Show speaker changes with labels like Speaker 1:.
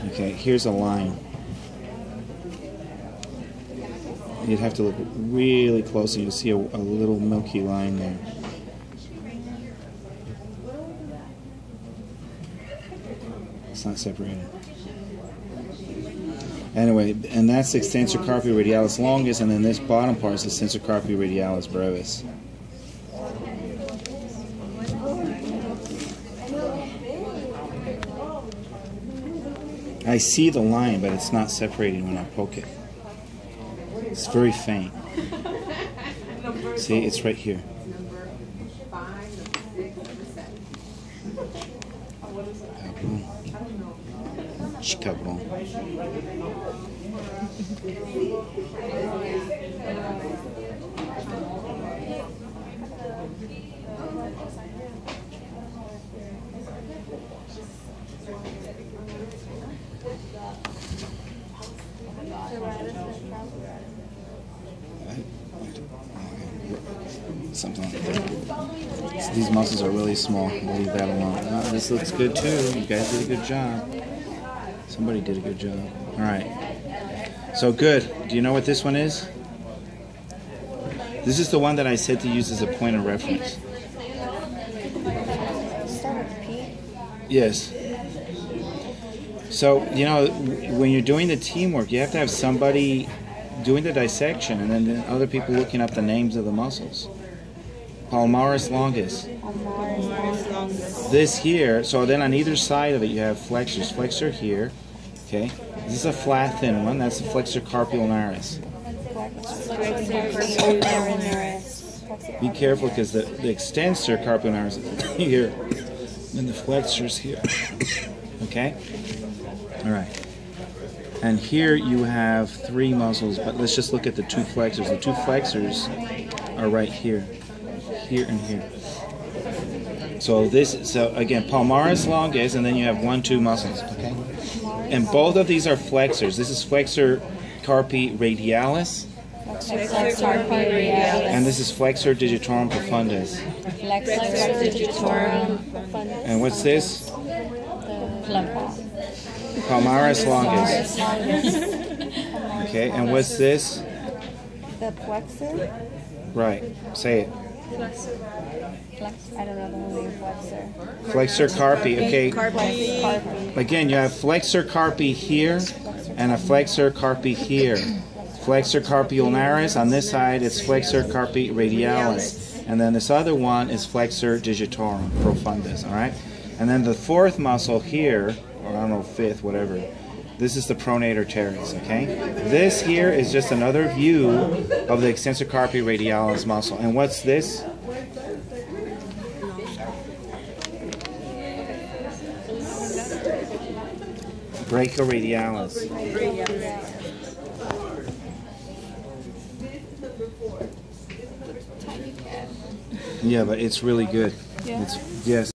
Speaker 1: Okay, here's a line. You'd have to look really closely to see a little milky line there. It's not separated. Anyway, and that's the extensor carpi radialis longus, and then this bottom part is the extensor carpi radialis brevis. I see the line, but it's not separated when I poke it. It's very faint. See, it's right here. Cabrón. Something like that. So these muscles are really small. We'll leave that alone. Oh, this looks good too. You guys did a good job. Somebody did a good job. All right. So good. Do you know what this one is? This is the one that I said to use as a point of reference.
Speaker 2: Start with P?
Speaker 1: Yes. So, you know, when you're doing the teamwork, you have to have somebody doing the dissection and then the other people looking up the names of the muscles. Palmaris longus. This here, so then on either side of it you have flexors. Flexor here, okay? This is a flat, thin one. That's the flexor carpi ulnaris. Be careful because the extensor carpi ulnaris is here and the flexor's here. Okay? All right. And here you have three muscles, but let's just look at the two flexors. The two flexors are right here. Here and here. So again, palmaris longus, and then you have 1, 2 muscles, okay? And both of these are flexors. This is flexor carpi radialis. And this is flexor digitorum profundus. And what's this? Palmaris longus. Okay, and what's this?
Speaker 2: The flexor?
Speaker 1: Right, say it.
Speaker 2: I don't know the whole name.
Speaker 1: Flexor carpi, okay. Again, you have flexor carpi here and a flexor carpi here. Flexor carpi ulnaris, on this side it's flexor carpi radialis. And then this other one is flexor digitorum profundus, all right? And then the fourth muscle here, or I don't know, fifth, whatever, this is the pronator teres, okay? This here is just another view of the extensor carpi radialis muscle. And what's this? Brachoradialis. Yeah, but it's really good. It's, yes.